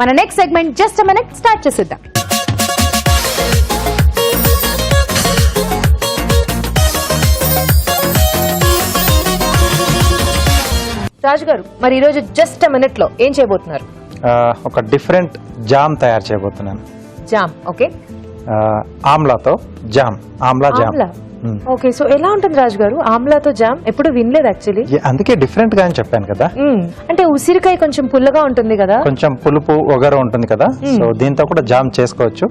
మన next segment just a minute start చేసేద్దాం. రాజు గారు, మరి ఈరోజు జస్ట్ ఎ మినిట్ లో ఏం చేయబోతున్నారు? ఒక డిఫరెంట్ జామ్ తయారు చేయబోతున్నాను. Jam, okay. ఆమ్లాతో jam, amla jam. Okay, so ఎలా ఉంటుంది రాజు గారు ఆమ్లాతో జామ్? ఎప్పుడు వినలేదు యాక్చువల్లీ, అందుకే డిఫరెంట్ గా అని చెప్పాను కదా. అంటే ఉసిరికాయ కొంచెం పుల్లగా ఉంటుంది కదా, కొంచెం పులుపు ఒగరు ఉంటుంది కదా, సో దీంతో కూడా జామ్ చేసుకోవచ్చు.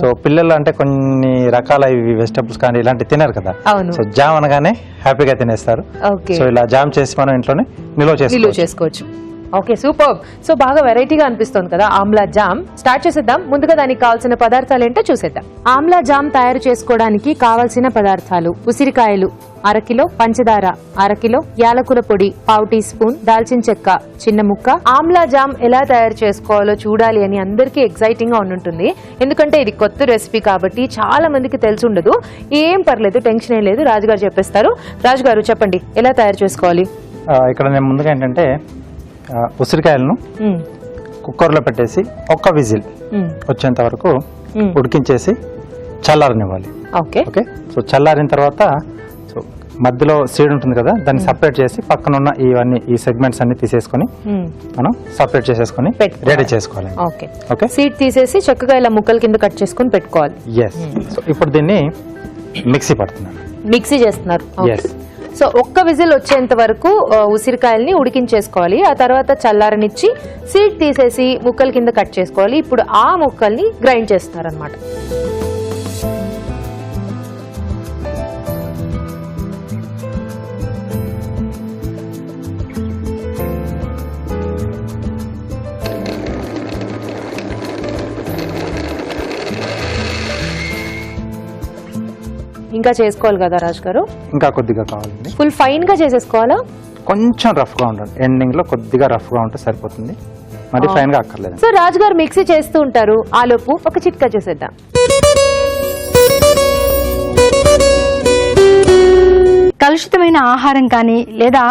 సో పిల్లలు అంటే కొన్ని రకాల వెజిటబుల్స్ కానీ ఇలాంటి తినరు కదా, సో జామ్ అనగానే హ్యాపీగా తినేస్తారు. సో ఇలా జామ్ చేసి మనం ఇంట్లోనే నిల్వ చేసుకోవచ్చు. Okay, super. సో బాగా వెరైటీగా అనిపిస్తుంది కదా ఆమ్లా జామ్. స్టార్ట్ చేసేద్దాం. ముందుగా దానికి కావాల్సిన పదార్థాలు ఏంటో చూసేద్దాం. ఆమ్లా జామ్ తయారు చేసుకోవడానికి కావాల్సిన పదార్థాలు: ఉసిరికాయలు అరకిలో, పంచదార అరకిలో, యాలకుల పొడి పావు టీ స్పూన్, దాల్చిన చెక్క చిన్న ముక్క. ఆమ్లా జామ్ ఎలా తయారు చేసుకోవాలో చూడాలి అని అందరికీ ఎక్సైటింగ్ గా ఉంటుంది. ఎందుకంటే ఇది కొత్త రెసిపీ కాబట్టి చాలా మందికి తెలిసి ఉండదు. ఏం పర్లేదు, టెన్షన్ ఏం లేదు, రాజుగారు చెప్పేస్తారు. రాజుగారు చెప్పండి, ఎలా తయారు చేసుకోవాలి? ఇక్కడ నేను ముందుగా ఏంటంటే ఉసిరికాయలను కుక్కర్లో పెట్టేసి ఒక్క విజిల్ వచ్చేంత వరకు ఉడికించేసి చల్లారనివ్వాలి. ఓకే, సో చల్లారిన తర్వాత సో మధ్యలో సీడ్ ఉంటుంది కదా, దాన్ని సపరేట్ చేసి పక్కనున్న ఈ సెగ్మెంట్స్ అన్ని తీసేసుకొని మనం సపరేట్ చేసేసుకొని రెడీ చేసుకోవాలి. ఓకే, సీడ్ తీసేసి చక్కగా ఇలా ముక్కల కింద కట్ చేసుకుని పెట్టుకోవాలి. సో ఇప్పుడు దీన్ని మిక్సీ పడుతున్నాను. మిక్సీ చేస్తున్నారు. సో ఒక్క విజిల్ వచ్చేంత వరకు ఉసిరికాయల్ని ఉడికించేసుకోవాలి. ఆ తర్వాత చల్లారనిచ్చి సీడ్ తీసేసి ముక్కల కింద కట్ చేసుకోవాలి. ఇప్పుడు ఆ ముక్కల్ని గ్రైండ్ చేస్తారనమాట. ఇంకా చేసుకోవాలి కదా రాజు గారు? ఇంకా కొద్దిగా కావాలండి. ఫుల్ ఫైన్ గా చేసేసుకోవాలా? కొంచెం రఫ్ గా ఉండాలి. ఎండింగ్ లో కొద్దిగా రఫ్ గా ఉంటే సరిపోతుంది, మరి ఫైన్ గా అక్కర్లేదు. సో రాజు గారు మిక్సీ చేస్తూ ఉంటారు, ఆలోపు ఒక చిట్కా చేసేద్దాం. కలుషితమైన ఆహారం కానీ లేదా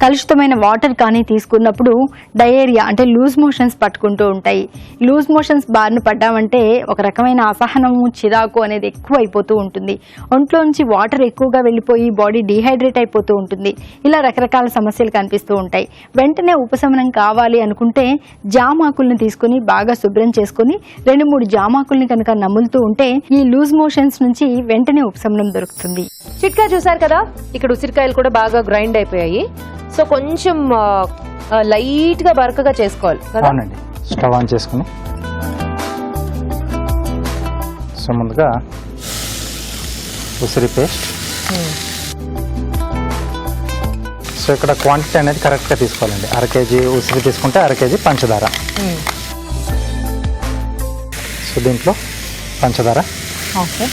కలుషితమైన వాటర్ కానీ తీసుకున్నప్పుడు డయేరియా అంటే లూజ్ మోషన్స్ పట్టుకుంటూ ఉంటాయి. లూజ్ మోషన్స్ బారిన పడ్డామంటే ఒక రకమైన అసహనము, చిరాకు అనేది ఎక్కువ అయిపోతూ ఉంటుంది. ఒంట్లోంచి వాటర్ ఎక్కువగా వెళ్ళిపోయి బాడీ డీహైడ్రేట్ అయిపోతూ ఉంటుంది. ఇలా రకరకాల సమస్యలు కనిపిస్తూ ఉంటాయి. వెంటనే ఉపశమనం కావాలి అనుకుంటే జామాకుల్ని తీసుకుని బాగా శుభ్రం చేసుకుని 2-3 జామాకుల్ని కనుక నములుతూ ఉంటే ఈ లూజ్ మోషన్స్ నుంచి వెంటనే ఉపశమనం దొరుకుతుంది. చిట్కా చూసారు కదా, ఇక్కడ ఉసిరికాయలు కూడా బాగా గ్రైండ్ అయిపోయాయి. సో కొంచెం లైట్ గా బరకగా చేసుకోవాలి కదా. అవునండి, స్టవ్ ఆన్ చేసుకుని సో ముందుగా ఉసిరి పేస్ట్. సో ఇక్కడ క్వాంటిటీ అనేది కరెక్ట్ గా తీసుకోవాలండి. 1/2 కేజీ ఉసిరి తీసుకుంటే 1/2 కేజీ పంచదార. సో దీంట్లో పంచదార. ఓకే,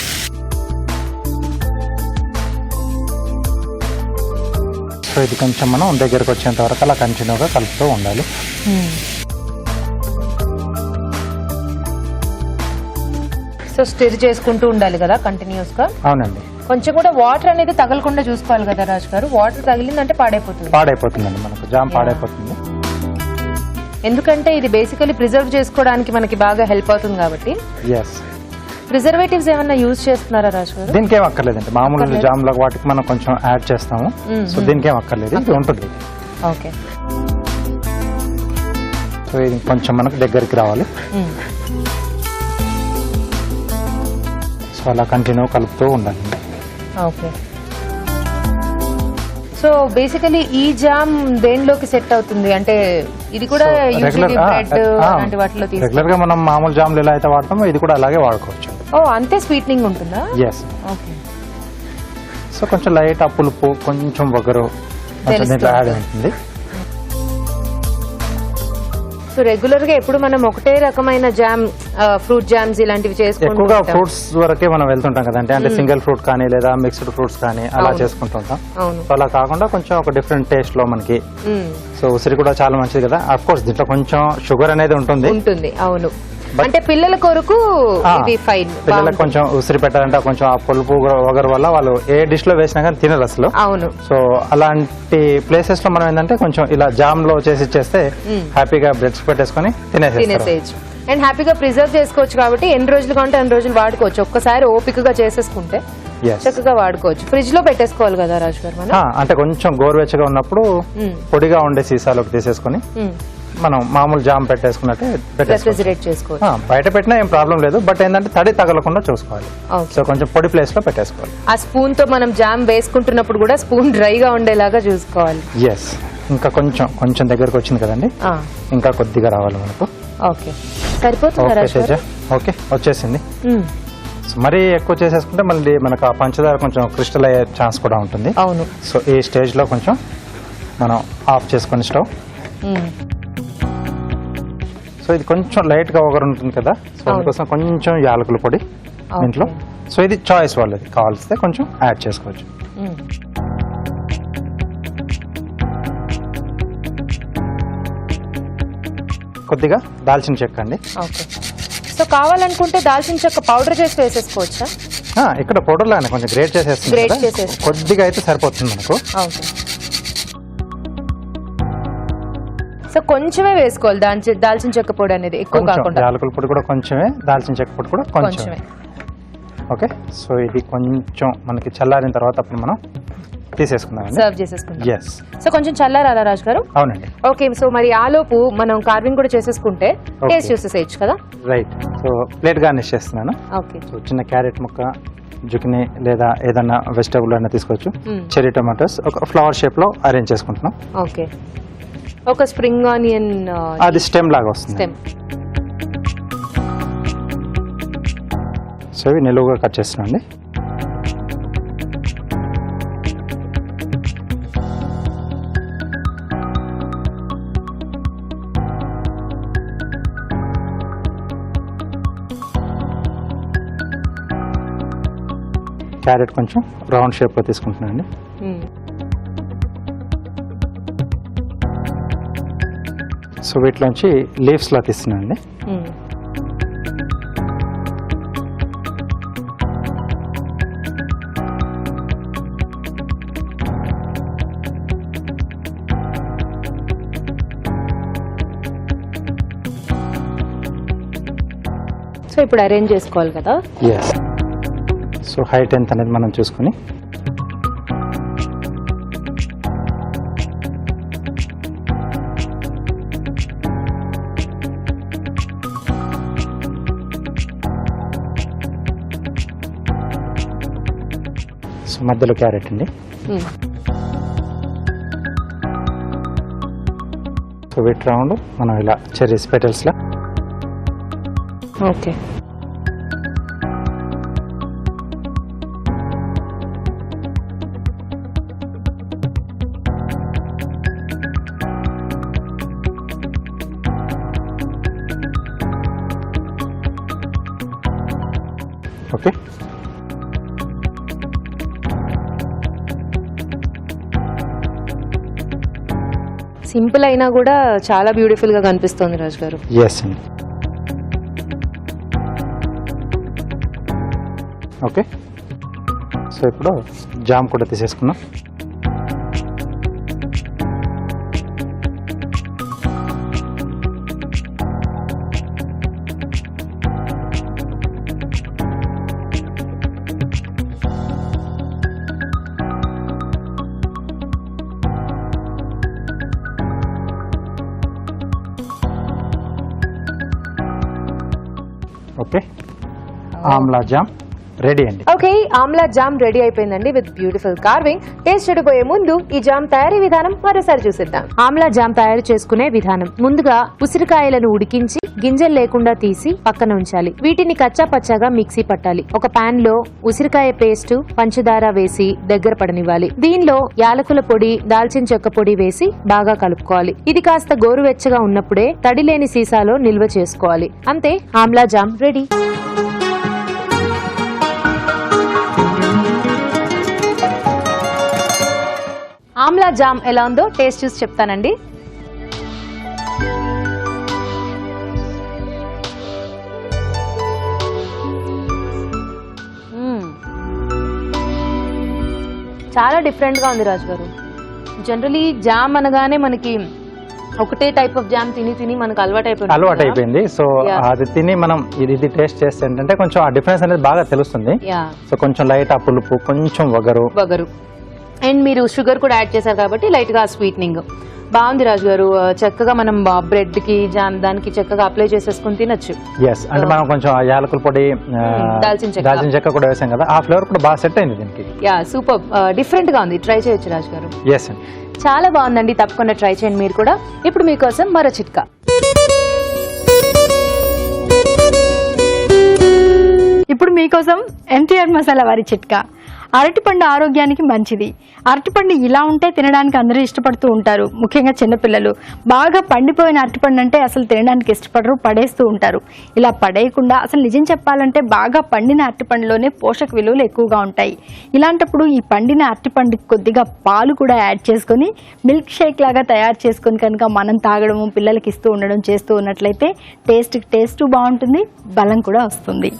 సో ఇది కొంచెం మనం దగ్గరకు వచ్చేంత వరకు అలా కంటిన్యూగా కలుపుతూ ఉండాలి. సో స్టిర్ చేసుకుంటూ ఉండాలి కదా కంటిన్యూస్ గా. అవునండి, కొంచెం కూడా వాటర్ అనేది తగలకుండా చూసుకోవాలి కదా రాజు గారు. వాటర్ తగిలిందంటే పాడైపోతుందండి, మనకు జామ్ పాడైపోతుంది. ఎందుకంటే ఇది బేసికలీ ప్రిజర్వ్ చేసుకోవడానికి మనకి బాగా హెల్ప్ అవుతుంది కాబట్టి. ప్రిజర్వేటివ్స్ ఏమన్నా యూజ్ చేస్తున్నారా రాజు గారు? దీనికి ఏం అక్కర్లేదండి, మామూలు జామ్ లకు వాటికి మనం కొంచెం యాడ్ చేస్తాము. సో దీనికి ఏం అక్కర్లేదు, ఇది ఉంటుంది. ఓకే, సో ఇది కొంచెం మనకు దగ్గరికి రావాలి. సో అలా కంటిన్యూ కలుపుతూ ఉండాలి. ఓకే, సో బేసికలీ ఈ జామ్ దేనిలోకి సెట్ అవుతుంది అంటే ఇది కూడా రెగ్యులర్ గా మనం మామూలు జామ్లు ఎలా అయితే వాడతామో ఇది కూడా అలాగే వాడుకోవచ్చు. అంతే స్వీట్నింగ్ ఉంటుందా? ఎస్. సో కొంచెం లైట్ పులుపు, కొంచెం వగరు దీంట్లో యాడ్ అవుతుంది. సో రెగ్యులర్ గా ఎప్పుడు మనం ఒకటే రకమైన జామ్, ఫ్రూట్ జామ్స్ ఇలాంటివి చేసుకుంటాం. ఎక్కువగా ఫ్రూట్స్ వరకే మనం వెళ్తుంటాం కదంటే, అంటే సింగిల్ ఫ్రూట్ కానీ లేదా మిక్స్డ్ ఫ్రూట్స్ కానీ అలా చేసుకుంటుంటాం. సో అలా కాకుండా కొంచెం ఒక డిఫరెంట్ టేస్ట్ లో మనకి. సో ఉసిరి కూడా చాలా మంచిది కదా. అఫ్ కోర్స్ దీంట్లో కొంచెం షుగర్ అనేది ఉంటుంది. అవును, అంటే పిల్లల కొరకు ఇది ఫైన్. పిల్లలకు కొంచెం ఉసిరి పెట్టాలంటే కొంచెం ఆ పులుపు వగరు వల్ల వాళ్ళు ఏ డిష్ లో వేసినా కానీ తినరు అసలు. అవును. సో అలాంటి ప్లేసెస్ లో మనం ఏంటంటే కొంచెం ఇలా జామ్ లో చేసి ఇచ్చేస్తే హ్యాపీగా బ్రెడ్స్ పెట్టేసుకొని తినేసేయచ్చు. అండ్ హ్యాపీగా ప్రిజర్వ్ చేసుకోవచ్చు కాబట్టి ఎన్ని రోజులు కావాలంటే అన్ని రోజులు వాడుకోవచ్చు. ఒక్కసారి ఓపికగా చేసేసుకుంటే చక్కగా వాడుకోవచ్చు. ఫ్రిడ్జ్ లో పెట్టేసుకోవాలి కదా రాజు గారు మనం. అంటే కొంచెం గోరువెచ్చగా ఉన్నప్పుడు పొడిగా ఉండే సీసాలోకి తీసేసుకొని మనం మామూలు జామ్ పెట్టేసుకున్నట్టే రెఫ్రిజిరేట్ చేసుకోవచ్చు. బయట పెట్టినా ఏం ప్రాబ్లం లేదు, బట్ ఏంటంటే తడి తగలకుండా చూసుకోవాలి. సో కొంచెం పొడి ప్లేస్ లో పెట్టేసుకోవాలి. ఆ స్పూన్ తో మనం జామ్ వేసుకుంటున్నప్పుడు కూడా స్పూన్ డ్రైగా ఉండేలాగా చూసుకోవాలి. ఎస్. ఇంకా కొంచెం దగ్గరకు వచ్చింది కదండి, ఇంకా కొద్దిగా రావాలి మనకు. ఓకే, సరిపోతుంది. ఓకే, వచ్చేసింది. మరీ ఎక్కువ చేసేసుకుంటే మళ్ళీ మనకు ఆ పంచదార కొంచెం క్రిస్టల్ అయ్యే ఛాన్స్ కూడా ఉంటుంది. అవును. సో ఈ స్టేజ్ లో కొంచెం మనం ఆఫ్ చేసుకొని స్టవ్. సో ఇది కొంచెం లైట్ గా ఒకరు ఉంటుంది కదా, సో అందుకోసం కొంచెం యాలకుల పొడి దీంట్లో. సో ఇది చాయిస్ వాళ్ళది, కావాల్సితే కొంచెం యాడ్ చేసుకోవచ్చు. కొద్దిగా దాల్చిన చెక్క అండి. సో కావాలనుకుంటే దాల్చిన చెక్క పౌడర్ చేసి వేసేసుకోవచ్చా? ఇక్కడ పౌడర్ లానే కొంచెం గ్రేట్ చేసేస్తుంది, కొద్దిగా అయితే సరిపోతుంది మనకు. సో కొంచెమే వేసుకోవాలి దాల్చిన చెక్క పొడి అనేది, ఎక్కువ కాకుండా. యాలకుల పొడి కూడా కొంచెమే, దాల్చిన చెక్క పొడి కూడా కొంచెమే. ఓకే, సో ఇది కొంచెం మనకి చల్లారిన తర్వాత అప్పుడు మనం తీసేసుకుందాం, సర్వ్ చేసేసుకుందాం. సో కొంచెం చల్లారాలా రాజు గారు? అవునండి. ఓకే, సో మరి ఆలోపు మనం కార్వింగ్ కూడా చేసేసుకుంటే టేస్ట్ చూసేసేయచ్చు కదా. రైట్. సో ప్లేట్ గార్నిష్ చేస్తున్నాను. ఓకే. సో చిన్న క్యారెట్ ముక్క, జుకినీ లేదా ఏదన్నా వెజిటబుల్ అయినా తీసుకోవచ్చు. చెర్రీ టొమాటోస్ ఒక ఫ్లవర్ షేప్ లో అరేంజ్ చేసుకుంటున్నాం. ఓకే. ఒక స్ప్రింగ్ ఆనియన్, అది స్టెమ్ లాగా వస్తుంది. సో ఇవి నిలువుగా కట్ చేస్తున్నాండి. క్యారెట్ కొంచెం రౌండ్ షేప్ లో తీసుకుంటున్నాండి. సో వీటిలోంచి లీవ్స్ లా తీస్తున్నాండి. సో ఇప్పుడు అరేంజ్ చేసుకోవాలి కదా. ఎస్. సో హైట్ ఎంత అనేది మనం చూసుకుని సో మధ్యలో క్యారెట్ అండి. సో వీటి రౌండ్ మనం ఇలా చెర్రీస్ పెటల్స్ లా. ఓకే. ఓకే. సింపుల్ అయినా కూడా చాలా బ్యూటిఫుల్ గా కనిపిస్తుంది రాజు గారు. ఎస్ అండి. ఓకే. సో ఇప్పుడు జామ్ కూడా తీసేసుకున్నాం. ఓకే, ఆమ్లా జామ్ రెడీ అండి. ఓకే, ఆమ్లా జామ్ రెడీ అయిపోయిందండి విత్ బ్యూటిఫుల్ కార్వింగ్. టేస్ట్ చెడిపోయే ముందు ఈ జామ్ తయారీ విధానం మరోసారి చూసిద్దాం. ఆమ్లా జామ్ తయారు చేసుకునే విధానం: ముందుగా ఉసిరికాయలను ఉడికించి గింజలు లేకుండా తీసి పక్కన ఉంచాలి. వీటిని కచ్చా పచ్చాగా మిక్సీ పట్టాలి. ఒక పాన్ లో ఉసిరికాయ పేస్ట్, పంచదార వేసి దగ్గర పడనివ్వాలి. దీనిలో యాలకుల పొడి, దాల్చిన చెక్క పొడి వేసి బాగా కలుపుకోవాలి. ఇది కాస్త గోరువెచ్చగా ఉన్నప్పుడే తడి లేని సీసాలో నిల్వ చేసుకోవాలి. అంతే, Amla jam ready. Amla jam ఎలా ఉందో టేస్ట్ చూసి చెప్తానండి. చాలా డిఫరెంట్ గా ఉంది రాజు గారు. జనరలీ జామ్ అనగానే మనకి ఒకటే టైప్ ఆఫ్ జామ్ తిని తిని మనకు అలవాటు అయిపోయింది. సో అది తిని మనం ఇది టేస్ట్ చేస్తే ఏంటంటే కొంచెం ఆ డిఫరెన్స్ అనేది బాగా తెలుస్తుంది. సో కొంచెం లైట్ ఆ పులుపు, కొంచెం వగరు అండ్ మీరు షుగర్ కూడా యాడ్ చేశారు కాబట్టి లైట్ గా స్వీట్నింగ్ బాగుంది రాజు గారు. చక్కగా మనం బ్రెడ్ కి జామ్ దానికి చక్కగా అప్లై చేసేసుకుని తినొచ్చు. అంటే మనం కొంచెం యాలకుల పొడి, దాల్చిన చెక్క కూడా వేసాం కదా, ఆ ఫ్లేవర్ కూడా బాగా సెట్ అయింది దీనికి. సూపర్ డిఫరెంట్ గా ఉంది. ట్రై చేయొచ్చు రాజు గారు. ఎస్ అండి, చాలా బాగుందండి. తప్పకుండా ట్రై చేయండి మీరు కూడా. ఇప్పుడు మీకోసం మరో చిట్కా. ఇప్పుడు మీకోసం ఎన్టీఆర్ మసాలా వారి చిట్కా. అరటిపండు ఆరోగ్యానికి మంచిది. అరటిపండు ఇలా ఉంటే తినడానికి అందరూ ఇష్టపడుతూ ఉంటారు, ముఖ్యంగా చిన్నపిల్లలు. బాగా పండిపోయిన అరటిపండు అంటే అసలు తినడానికి ఇష్టపడరు, పడేస్తూ ఉంటారు. ఇలా పడేయకుండా అసలు నిజం చెప్పాలంటే బాగా పండిన అరటిపండులోనే పోషక విలువలు ఎక్కువగా ఉంటాయి. ఇలాంటప్పుడు ఈ పండిన అరటిపండుకి కొద్దిగా పాలు కూడా యాడ్ చేసుకొని మిల్క్ షేక్ లాగా తయారు చేసుకొని కనుక మనం తాగడము, పిల్లలకి ఇస్తూ ఉండడం చేస్తూ ఉన్నట్లయితే టేస్ట్ బాగుంటుంది, బలం కూడా వస్తుంది.